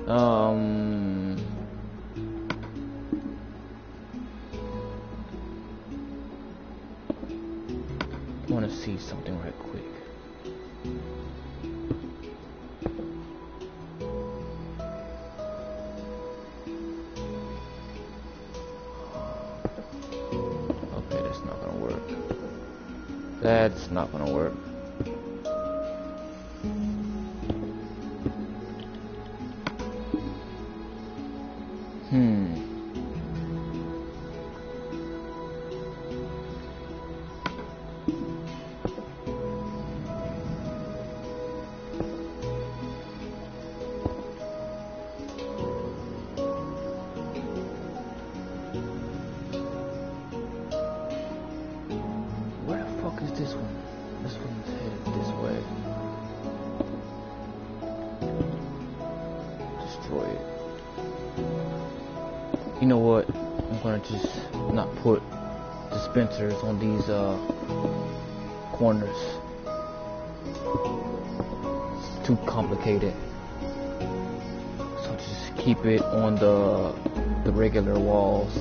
Um, I want to see something right quick. Okay, that's not gonna work. That's not gonna work. Where the fuck is this one? This one's headed this way. Destroy it. You know what? I'm gonna just not put dispensers on these corners. It's too complicated. So just keep it on the regular walls.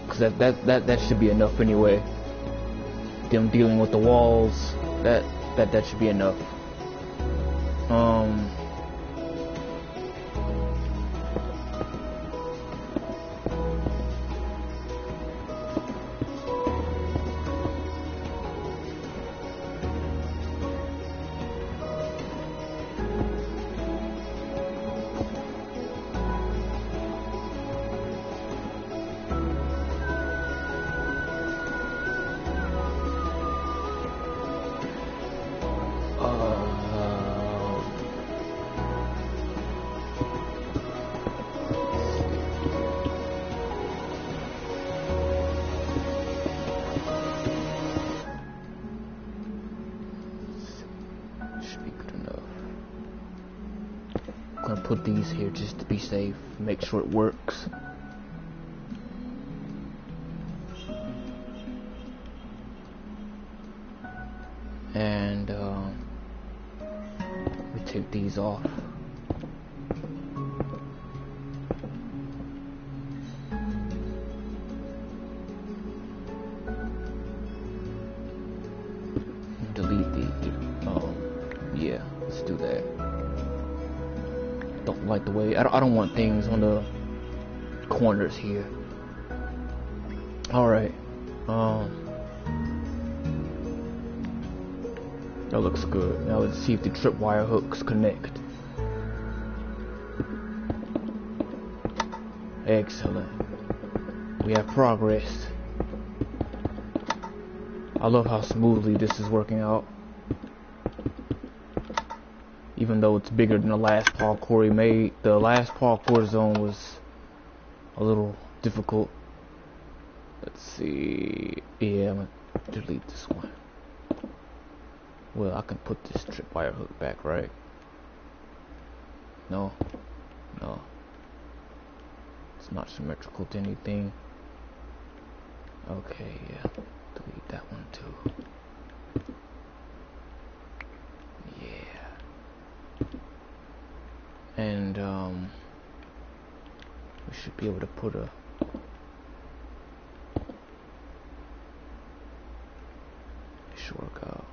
Cause that should be enough anyway. Them dealing with the walls, that should be enough. I'm gonna put these here just to be safe, make sure it works. And we take these off. Delete the yeah, let's do that. Don't like the way I don't want things on the corners here. All right, that looks good. Now let's see if the tripwire hooks connect. Excellent. We have progress. I love how smoothly this is working out. Even though it's bigger than the last parkour we made. The last parkour zone was a little difficult. Let's see. Yeah, I'm gonna delete this one. Well, I can put this tripwire hook back, right? No. No. It's not symmetrical to anything. Okay, yeah. Delete that one too. Yeah. And we should be able to put a it should work out.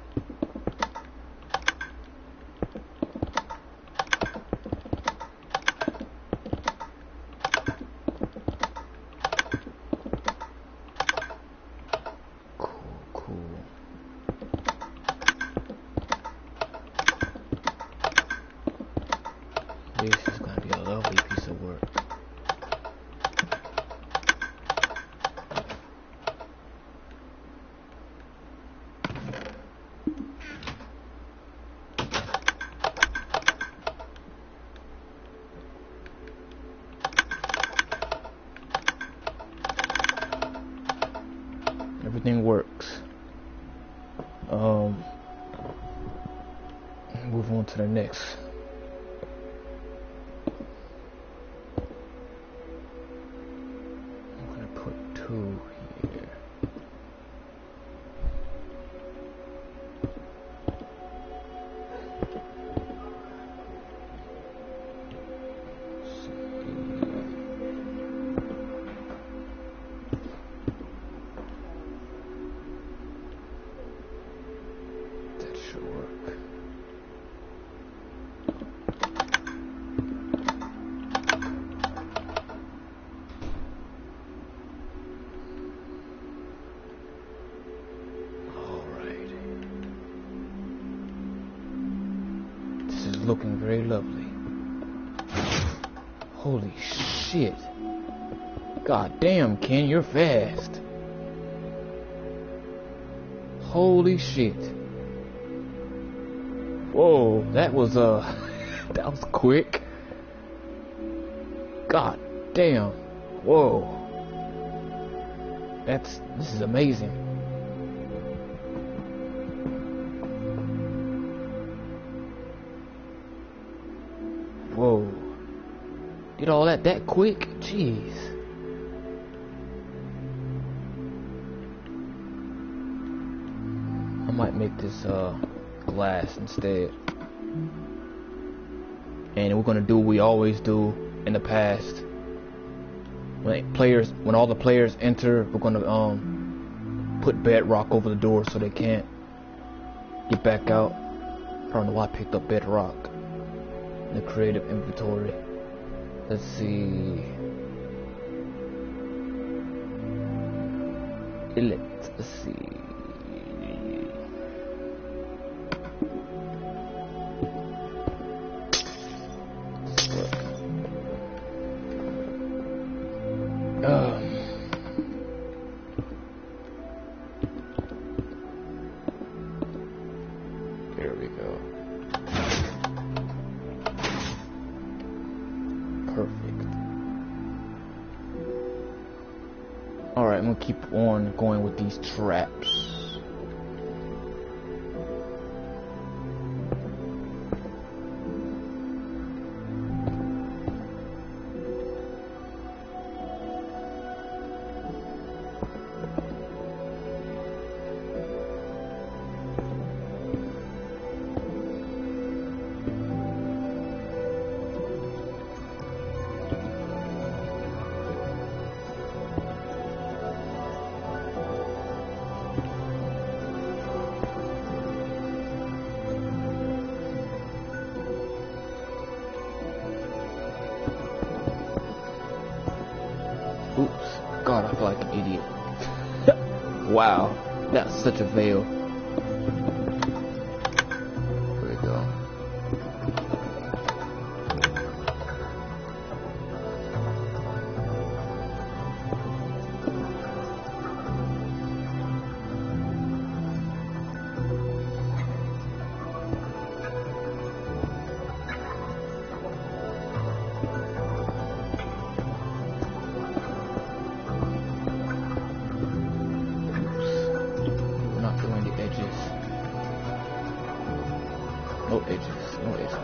This is going to be a lovely piece of work. Everything works. Move on to the next. Two here. looking very lovely. Holy shit. God damn, Ken, you're fast. Holy shit. Whoa, that was that was quick. God damn. Whoa. This is amazing. Whoa. Did all that quick? Jeez. I might make this glass instead. And we're gonna do what we always do in the past. When all the players enter, we're gonna put bedrock over the door so they can't get back out. I don't know why I picked up bedrock in the creative inventory. Let's see. Let's see. There we go. Perfect. Alright, I'm gonna keep on going with these traps. Oops. God, I feel like an idiot. Wow. That's such a fail. Here we go. No edges, no edges.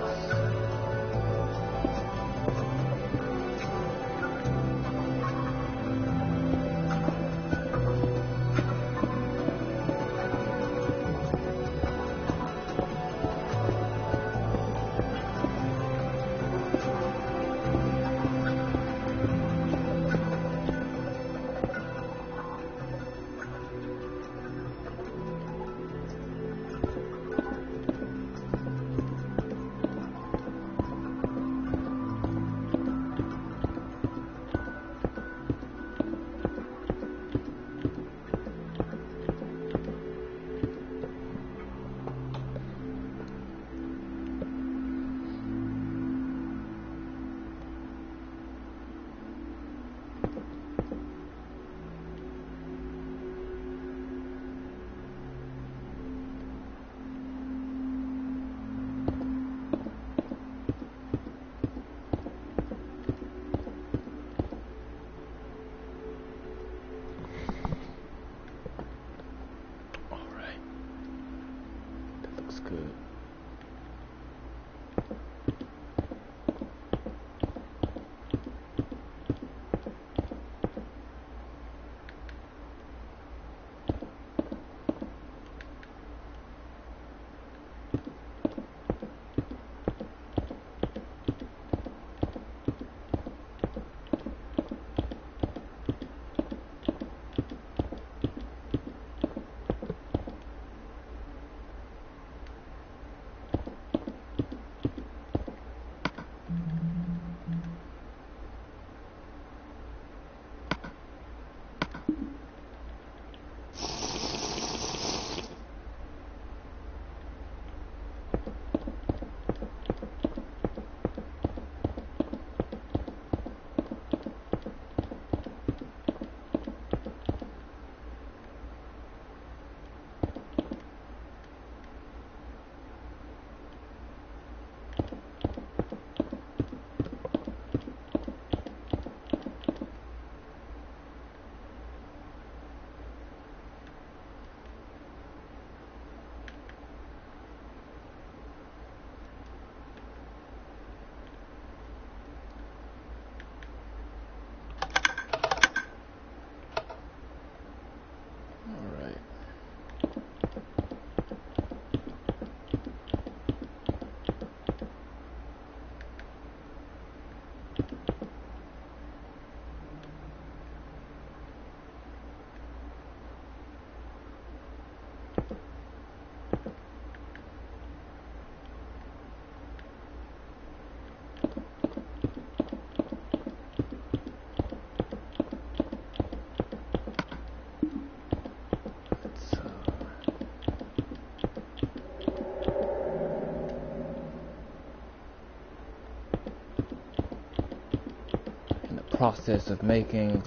process of making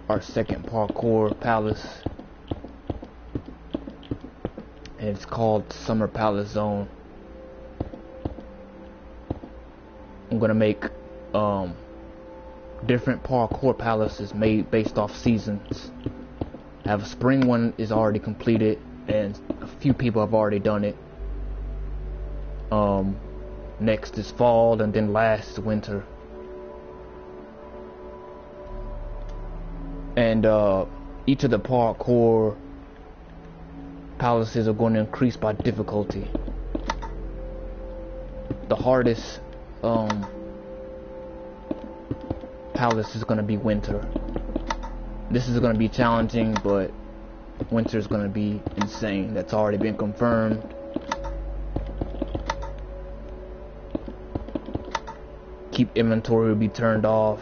our second parkour palace, and it's called Summer Palace Zone. I'm gonna make different parkour palaces made based off seasons. I have a spring one is already completed, and a few people have already done it. Next is fall, and then last is winter. And each of the parkour palaces are going to increase by difficulty. The hardest palace is going to be winter. This is going to be challenging, but winter is going to be insane. That's already been confirmed. Keep inventory will be turned off.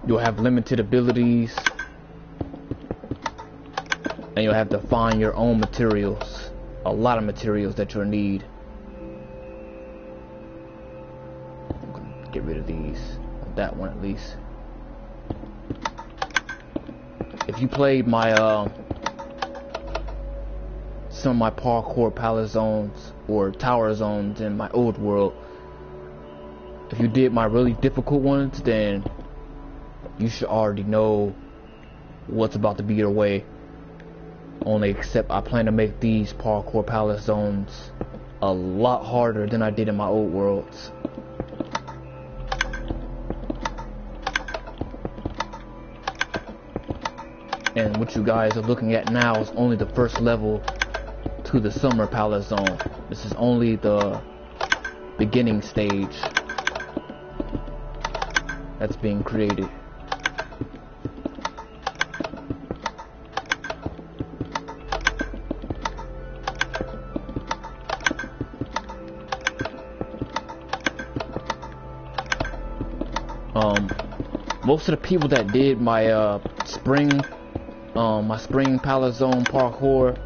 You'll have limited abilities, and you'll have to find your own materials. A lot of materials that you'll need. I'm gonna get rid of these. That one at least. If you played my some of my parkour palace zones or tower zones in my old world, if you did my really difficult ones, then you should already know what's about to be your way. Only except I plan to make these parkour palace zones a lot harder than I did in my old worlds. And what you guys are looking at now is only the first level to the Summer Palace Zone. This is only the beginning stage that's being created. Most of the people that did my spring palace zone parkour,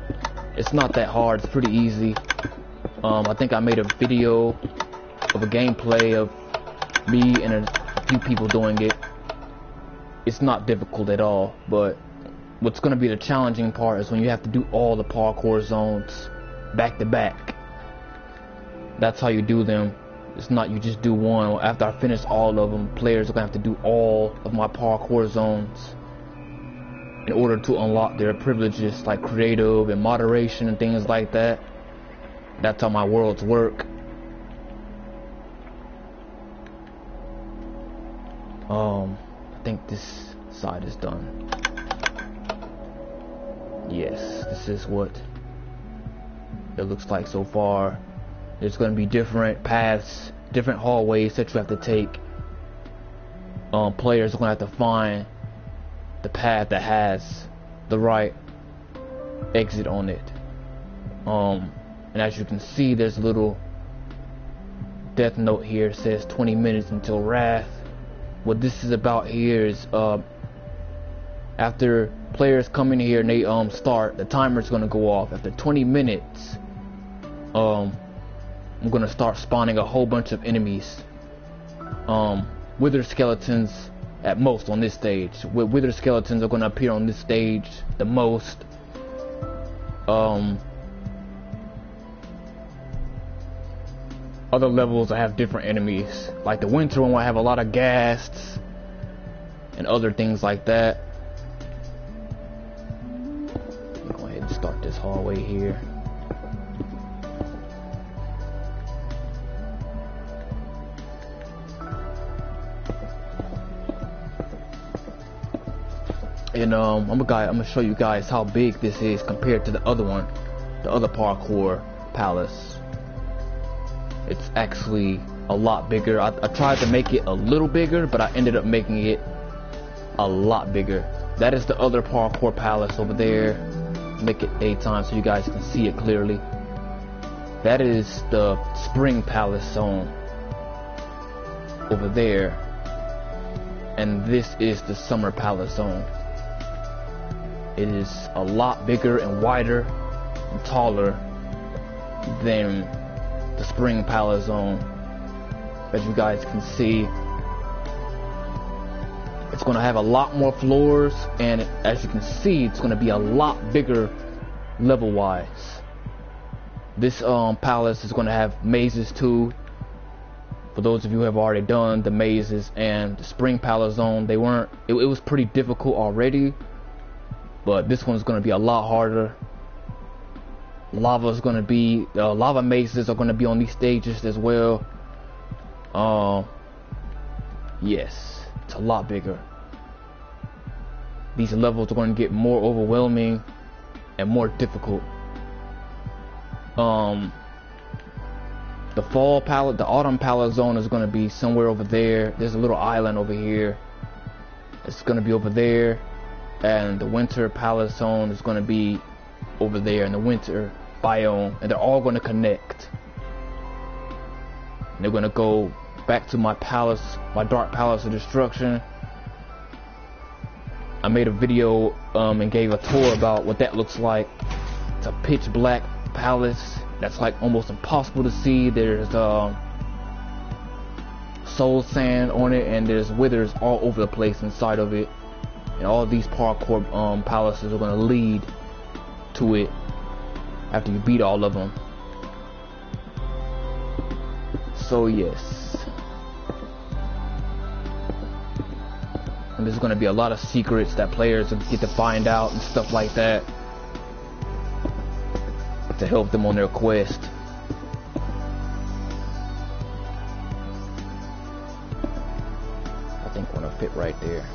it's not that hard. It's pretty easy. I think I made a video of a gameplay of me and a few people doing it. It's not difficult at all, but what's going to be the challenging part is when you have to do all the parkour zones back to back. That's how you do them. It's not you just do one. After I finish all of them, players are going to have to do all of my parkour zones in order to unlock their privileges like creative and moderation and things like that. That's how my worlds work. I think this side is done. Yes, this is what it looks like so far. There's going to be different paths, different hallways that you have to take. Players are going to have to find the path that has the right exit on it. And as you can see, there's a little death note here. It says 20 minutes until Wrath. What this is about here is after players come in here and they start, the timer's going to go off. After 20 minutes, I'm gonna start spawning a whole bunch of enemies. Wither skeletons at most on this stage. Wither skeletons are gonna appear on this stage the most. Other levels I have different enemies. Like the winter one will have a lot of ghasts and other things like that. Go ahead and start this hallway here. And I'm gonna show you guys how big this is compared to the other one, the other parkour palace. It's actually a lot bigger. I tried to make it a little bigger, but I ended up making it a lot bigger. That is the other parkour palace over there. Make it daytime so you guys can see it clearly. That is the spring palace zone over there, and this is the summer palace zone. It is a lot bigger and wider and taller than the Spring Palace Zone. As you guys can see, it's going to have a lot more floors, and as you can see, it's going to be a lot bigger level wise. This palace is going to have mazes too. For those of you who have already done the mazes and the Spring Palace Zone, they weren't, it was pretty difficult already, but this one's going to be a lot harder. Lava mazes are going to be on these stages as well. Yes, it's a lot bigger. These levels are going to get more overwhelming and more difficult. The Autumn Palace Zone is going to be somewhere over there. There's a little island over here. It's going to be over there, and the Winter Palace Zone is going to be over there in the winter biome, and they're all going to connect. And they're going to go back to my palace, my Dark Palace of Destruction. I made a video and gave a tour about what that looks like. It's a pitch black palace that's like almost impossible to see. There's soul sand on it, and there's withers all over the place inside of it. And all these parkour palaces are going to lead to it after you beat all of them. So yes, and there's going to be a lot of secrets that players get to find out and stuff like that to help them on their quest. I think I'm gonna fit right there.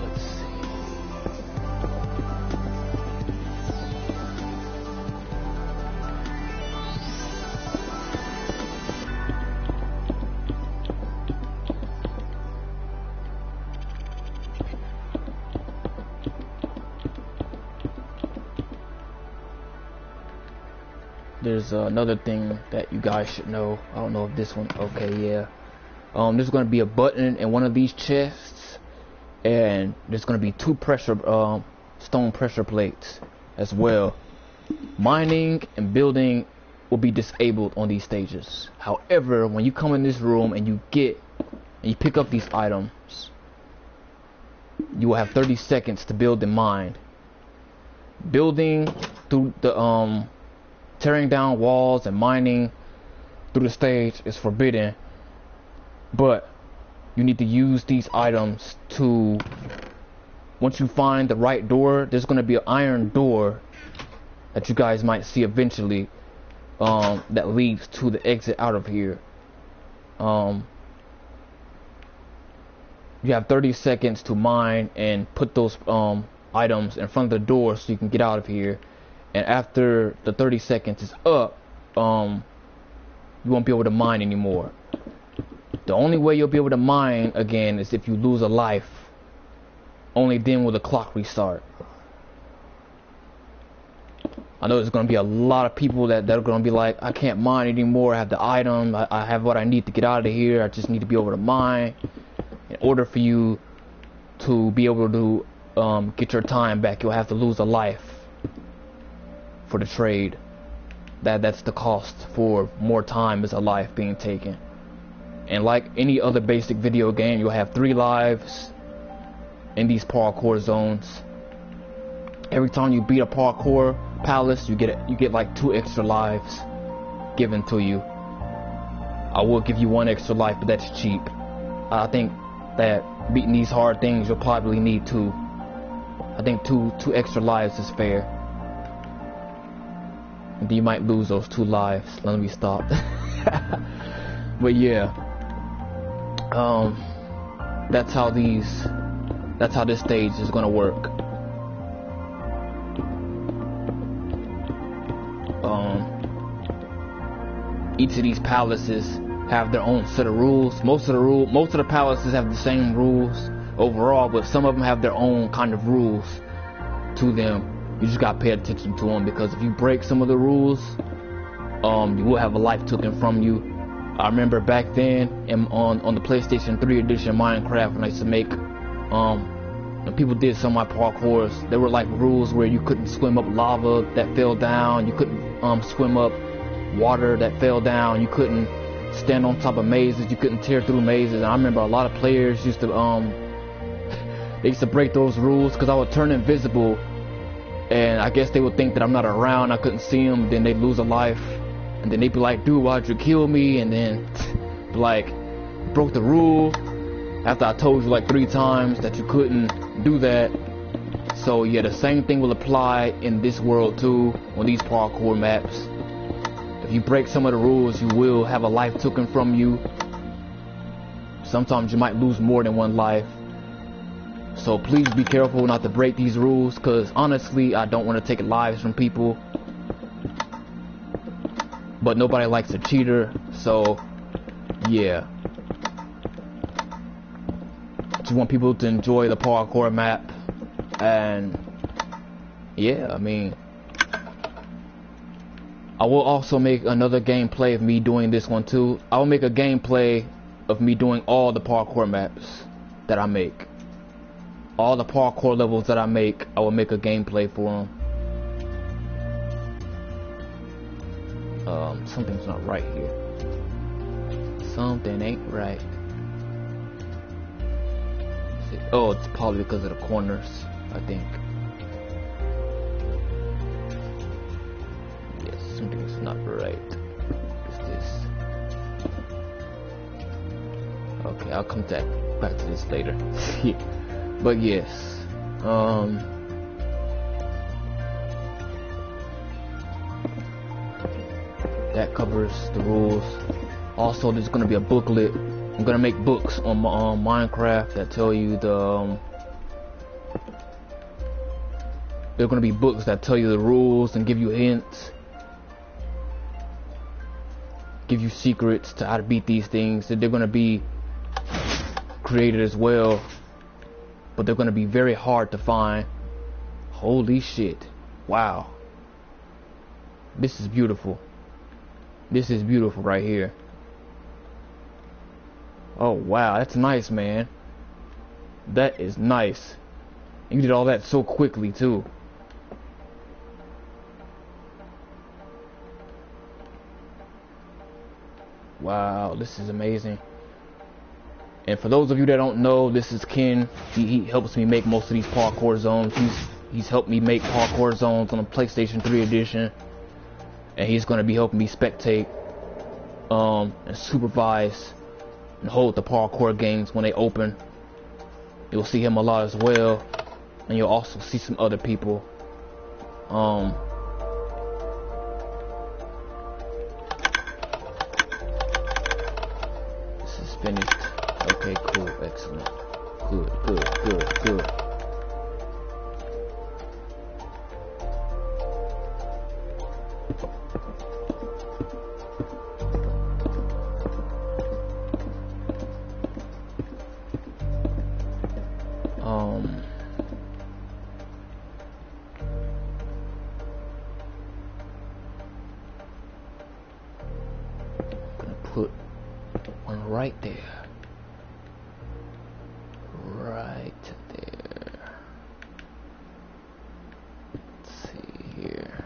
Let's see. There's another thing that you guys should know. I don't know if this one, okay, yeah. There's going to be a button in one of these chests, and there's going to be 2 stone pressure plates as well. Mining and building will be disabled on these stages. However, when you come in this room and you pick up these items, you will have 30 seconds to build and mine. Building through the tearing down walls and mining through the stage is forbidden, but you need to use these items to, once you find the right door, there's going to be an iron door that you guys might see eventually, that leads to the exit out of here. You have 30 seconds to mine and put those items in front of the door so you can get out of here. And after the 30 seconds is up, you won't be able to mine anymore. The only way you'll be able to mine again is if you lose a life. Only then will the clock restart. I know there's going to be a lot of people that are going to be like, I can't mine anymore. I have the item. I have what I need to get out of here. I just need to be able to mine. In order for you to be able to get your time back, you'll have to lose a life for the trade. That's the cost for more time, is a life being taken. And like any other basic video game, you'll have 3 lives in these parkour zones. Every time you beat a parkour palace, you get like 2 extra lives given to you. I will give you 1 extra life, but that's cheap. I think that beating these hard things, you'll probably need 2. I think two extra lives is fair. And you might lose those 2 lives. Let me stop. But yeah, that's how this stage is gonna work. Each of these palaces have their own set of rules. Most of the palaces have the same rules overall, but some of them have their own kind of rules to them. You just gotta pay attention to them, because if you break some of the rules, you will have a life taken from you. I remember back then on the PlayStation 3 edition Minecraft, when I used to make when people did some of my parkours, there were like rules where you couldn't swim up lava that fell down, you couldn't swim up water that fell down, you couldn't stand on top of mazes, you couldn't tear through mazes. And I remember a lot of players used to they used to break those rules because I would turn invisible, and I guess they would think that I'm not around, I couldn't see them, then they'd lose a life, and then they'd be like, dude, why'd you kill me? And then like, broke the rule after I told you like 3 times that you couldn't do that. So yeah, the same thing will apply in this world too, on these parkour maps. If you break some of the rules, you will have a life taken from you. Sometimes you might lose more than one life. So please be careful not to break these rules, because honestly, I don't want to take lives from people. But nobody likes a cheater, so yeah. Just want people to enjoy the parkour map, and yeah, I mean, I will also make another gameplay of me doing this one too. I will make a gameplay of me doing all the parkour maps that I make. All the parkour levels that I make, I will make a gameplay for them. Something's not right here. Something ain't right. Oh, it's probably because of the corners, I think. Yes, something's not right. What's this? Okay, I'll come back to this later. But yes, that covers the rules. Also, there's gonna be a booklet. I'm gonna make books on Minecraft that tell you the there are gonna be books that tell you the rules and give you hints, give you secrets to how to beat these things. That they're gonna be created as well, but they're gonna be very hard to find. Holy shit! Wow, this is beautiful. This is beautiful right here. Oh wow, that's nice, man. That is nice. You did all that so quickly too. Wow, this is amazing. And for those of you that don't know, this is Ken. He helps me make most of these parkour zones. He's helped me make parkour zones on the PlayStation 3 edition, and he's going to be helping me spectate and supervise and hold the parkour games when they open. You'll see him a lot as well, and you'll also see some other people. This is finished. Okay, cool, excellent, good. Put one right there. Right there. Let's see here.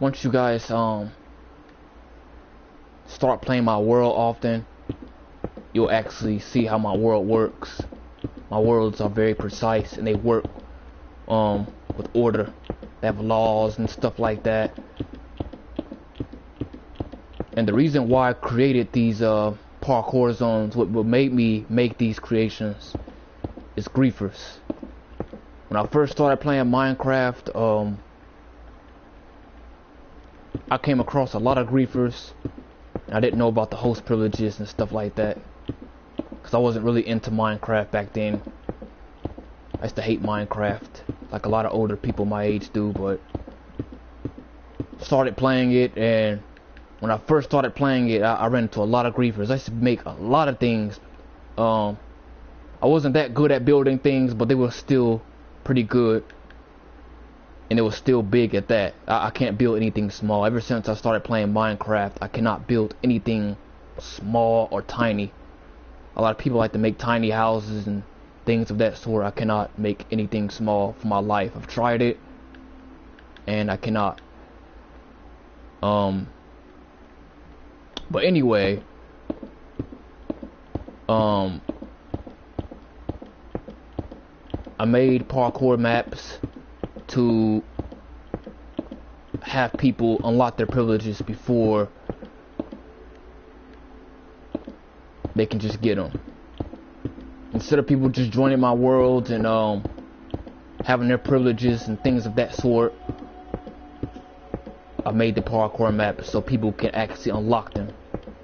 Once you guys start playing my world often, you'll actually see how my world works. My worlds are very precise, and they work with order. They have laws and stuff like that. And the reason why I created these parkour zones, what made me make these creations, is griefers. When I first started playing Minecraft, I came across a lot of griefers, and I didn't know about the host privileges and stuff like that, because I wasn't really into Minecraft back then. I used to hate Minecraft, like a lot of older people my age do, but started playing it, and when I first started playing it, I ran into a lot of griefers. I used to make a lot of things. I wasn't that good at building things, but they were still pretty good, and it was still big at that. I can't build anything small. Ever since I started playing Minecraft, I cannot build anything small or tiny. A lot of people like to make tiny houses and things of that sort. I cannot make anything small for my life. I've tried it, and I cannot. But anyway, I made parkour maps to have people unlock their privileges before they can just get them. Instead of people just joining my world and having their privileges and things of that sort, I made the parkour maps so people can actually unlock them.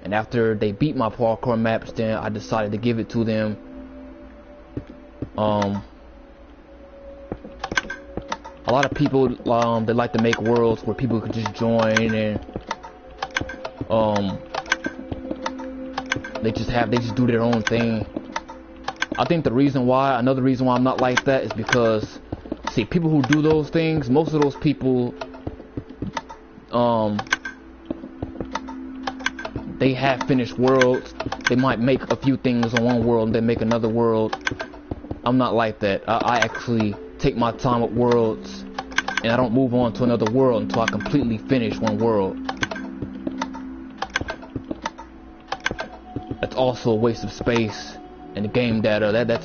And after they beat my parkour maps, then I decided to give it to them. A lot of people they like to make worlds where people could just join, and they just do their own thing. I think another reason why I'm not like that is because, see, people who do those things, most of those people, they have finished worlds. They might make a few things on one world and then make another world. I'm not like that. I actually take my time with worlds, and I don't move on to another world until I completely finish one world. That's also a waste of space and the game data. That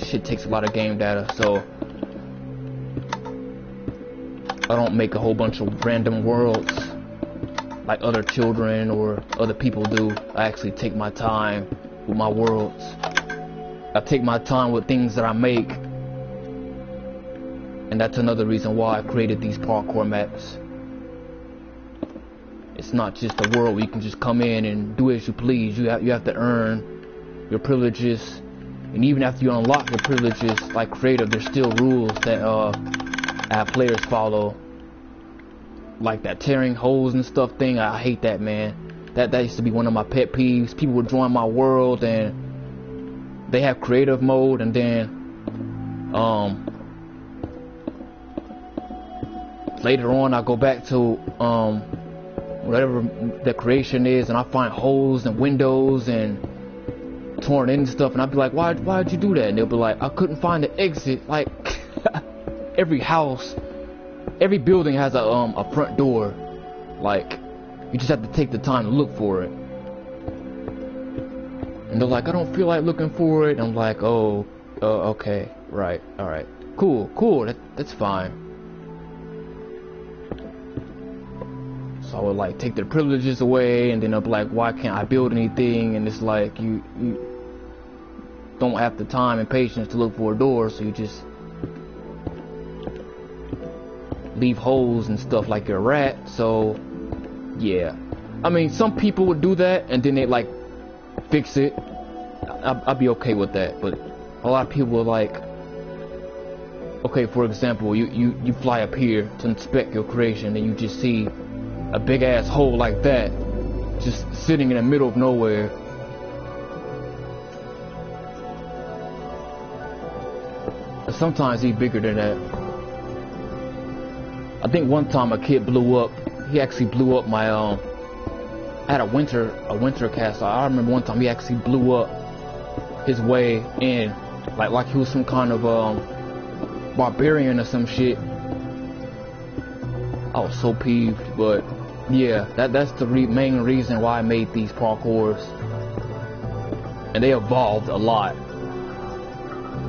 shit takes a lot of game data, so I don't make a whole bunch of random worlds like other children or other people do. I actually take my time with my worlds. I take my time with things that I make, and that's another reason why I created these parkour maps. It's not just a world where you can just come in and do as you please. You have to earn your privileges, and even after you unlock your privileges, like creative, there's still rules that our players follow, like that tearing holes and stuff thing. I hate that, man. That used to be one of my pet peeves. People would join my world and they have creative mode, and then later on I go back to whatever the creation is, and I find holes and windows and torn in stuff, and I'd be like, why'd you do that? And they'll be like, I couldn't find the exit. Like every house, every building has a front door. Like, you just have to take the time to look for it. And they're like, I don't feel like looking for it. And I'm like, oh, okay, right, alright, cool, that's fine. So I would like take their privileges away, and then I'll be like, why can't I build anything? And it's like, you don't have the time and patience to look for a door, so you just leave holes and stuff like you're a rat. So yeah, I mean, some people would do that and then they like fix it. I'd be okay with that, but a lot of people are like, okay, for example, you fly up here to inspect your creation, and you just see a big ass hole like that just sitting in the middle of nowhere. Sometimes he's bigger than that. I think one time a kid blew up. He actually blew up my I had a winter castle. I remember one time he actually blew up his way in, like he was some kind of barbarian or some shit. I was so peeved, but yeah, that's the main reason why I made these parkours, and they evolved a lot.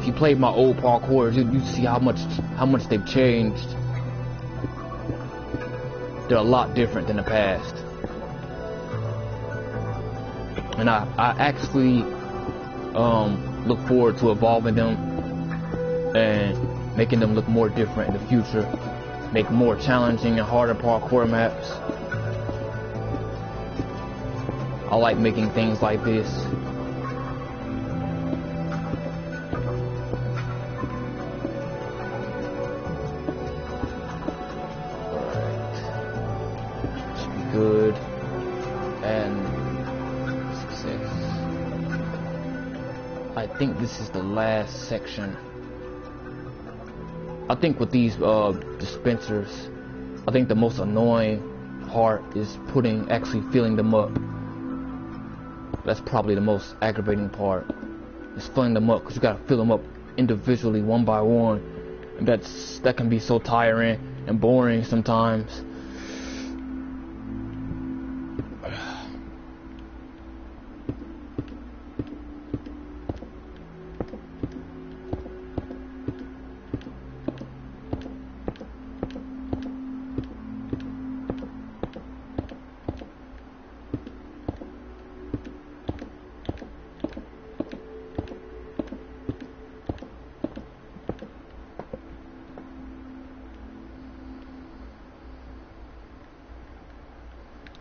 If you played my old parkours, you see how much they've changed. They're a lot different than the past, and I actually look forward to evolving them and making them look more different in the future, make more challenging and harder parkour maps. I like making things like this. I think this is the last section. I think with these dispensers, I think the most annoying part is actually filling them up. That's probably the most aggravating part, is filling them up, because you gotta fill them up individually, one by one, and that can be so tiring and boring sometimes.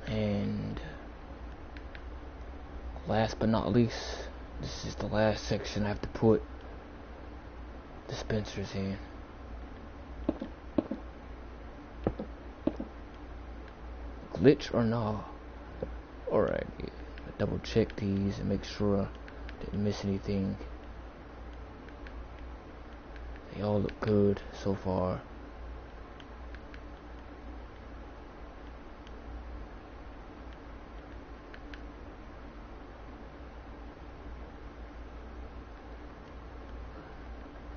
And last but not least, this is the last section I have to put dispensers in. Glitch or not? Alright, double check these and make sure I didn't miss anything. They all look good so far.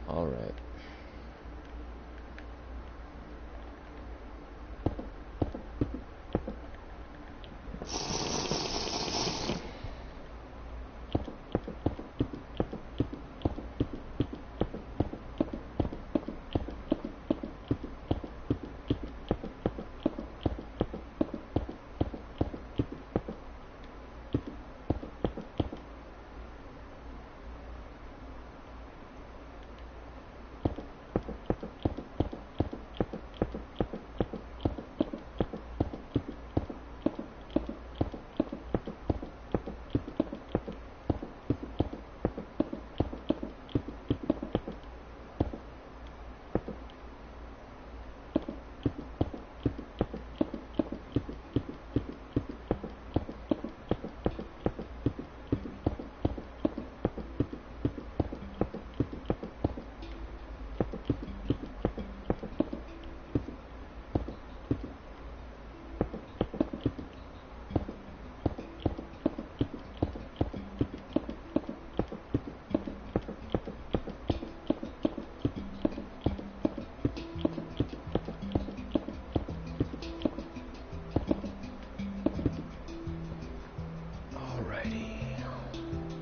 Alright.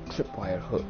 Tripwire hook.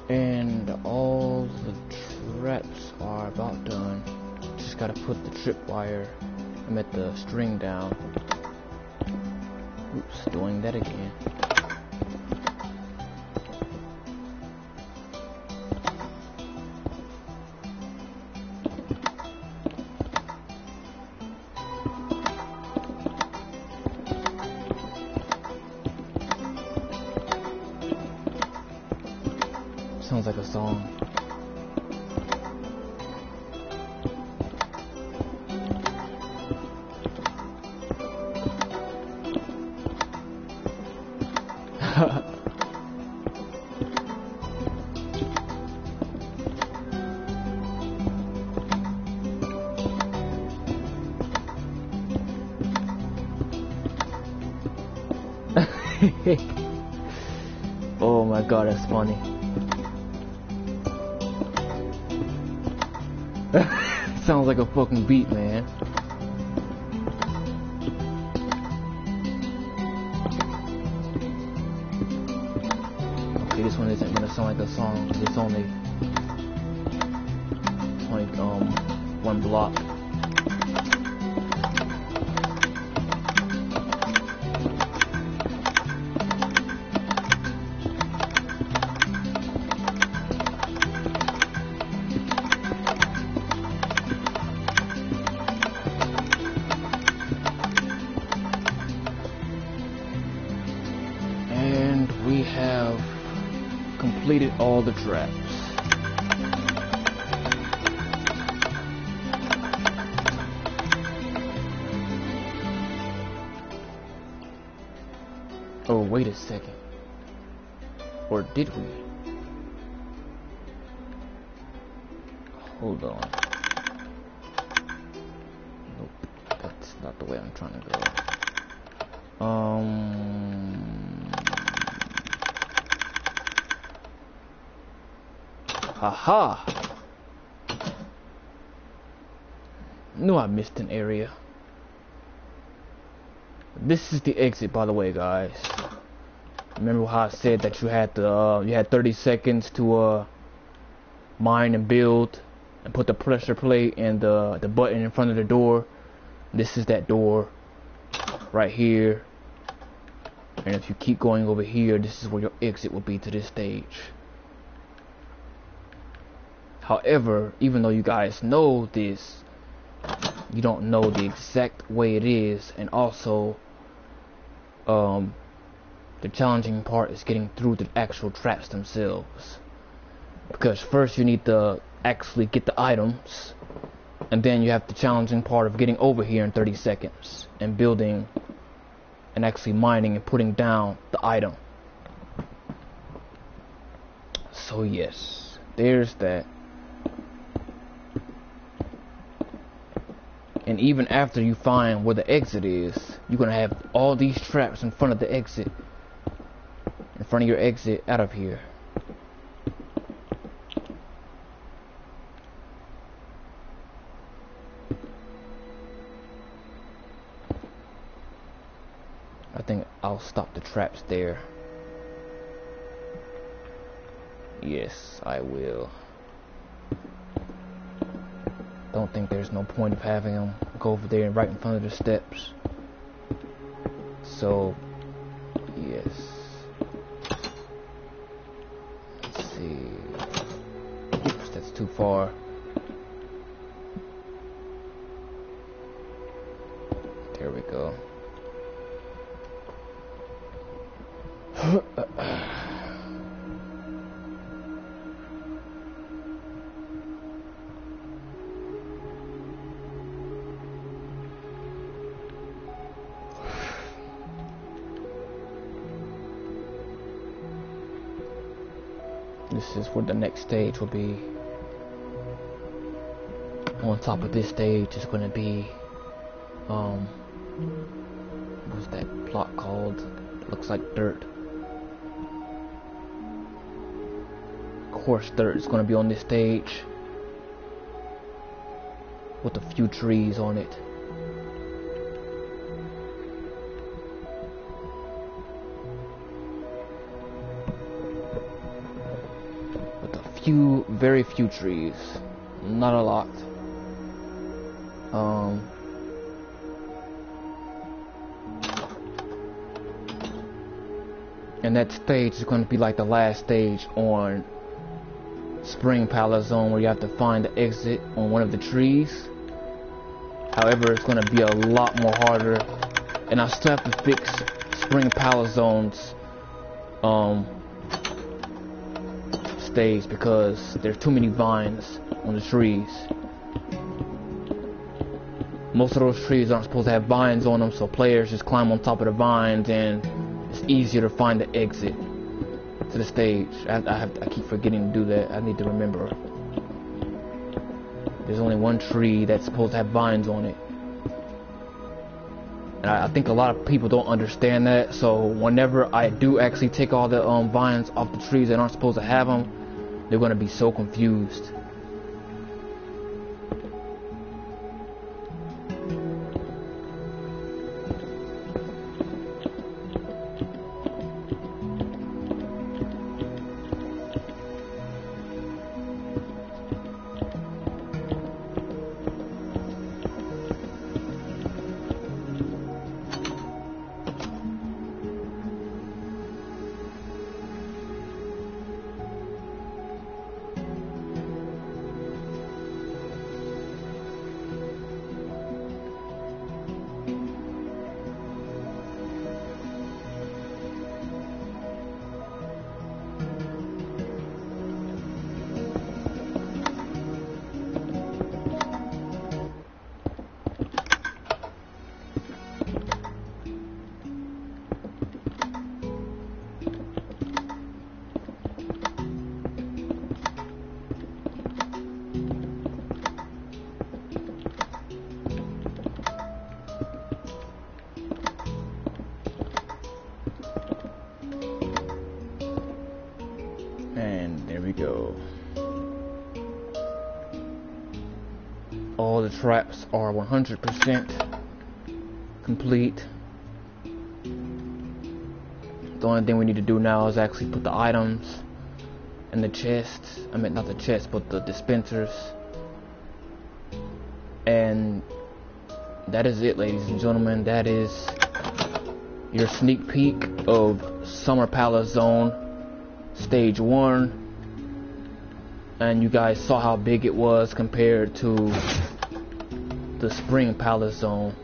And all the traps are about done. Just gotta put the tripwire, the string down. Oops, doing that again. Sounds like a song. Oh my god, that's funny. Sounds like a fucking beat, man. Okay, this one isn't gonna sound like a song because it's only one block. We have completed all the traps. Oh, wait a second. Or did we? Hold on. Nope, that's not the way I'm trying to go. Haha! Knew I missed an area. This is the exit, by the way, guys. Remember how I said that you had to, you had 30 seconds to mine and build and put the pressure plate and the button in front of the door. This is that door right here. And if you keep going over here, this is where your exit will be to this stage. However, even though you guys know this, you don't know the exact way it is, and also the challenging part is getting through the actual traps themselves, because first you need to actually get the items, and then you have the challenging part of getting over here in 30 seconds and building and actually mining and putting down the item. So yes, there's that. And even after you find where the exit is, you're gonna have all these traps in front of the exit, in front of your exit out of here. I think I'll stop the traps there. Yes, I will. Don't think there's no point of having them go over there and right in front of the steps. So, yes. Let's see. Oops, that's too far. There we go. This is where the next stage will be. On top of this stage is going to be, what's that plot called? It looks like dirt. Coarse dirt is going to be on this stage with a few trees on it. very few trees, not a lot. And that stage is going to be like the last stage on Spring Palace Zone, where you have to find the exit on one of the trees. However, it's going to be a lot more harder, and I still have to fix Spring Palace Zone's stage because there's too many vines on the trees. Most of those trees aren't supposed to have vines on them, so players just climb on top of the vines, and it's easier to find the exit to the stage. I keep forgetting to do that. I need to remember. There's only one tree that's supposed to have vines on it. And I think a lot of people don't understand that, so whenever I do actually take all the vines off the trees that aren't supposed to have them, they're going to be so confused. And there we go. All the traps are 100% complete. The only thing we need to do now is actually put the items in the chests. I mean, not the chests, but the dispensers. And that is it, ladies and gentlemen. That is your sneak peek of Summer Palace Zone Stage 1. And you guys saw how big it was compared to the Spring Palace Zone.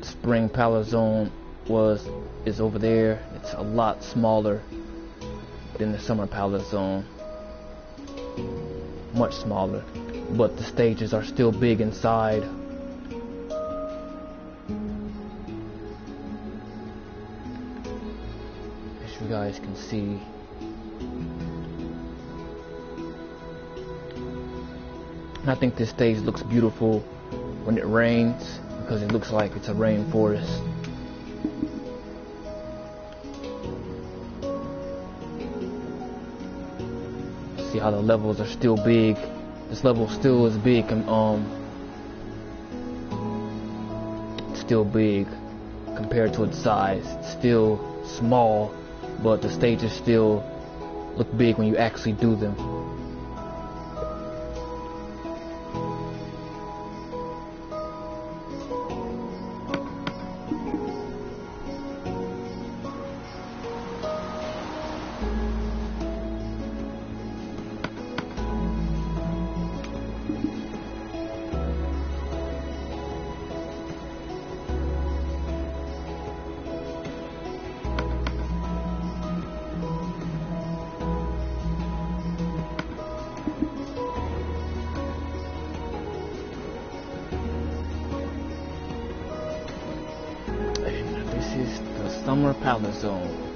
Spring Palace Zone is over there. It's a lot smaller than the Summer Palace Zone. Much smaller. But the stages are still big inside. As you guys can see. I think this stage looks beautiful when it rains because it looks like it's a rainforest. See how the levels are still big. This level still is big, still big compared to its size. It's still small, but the stages still look big when you actually do them. This is the Summer Palace Zone.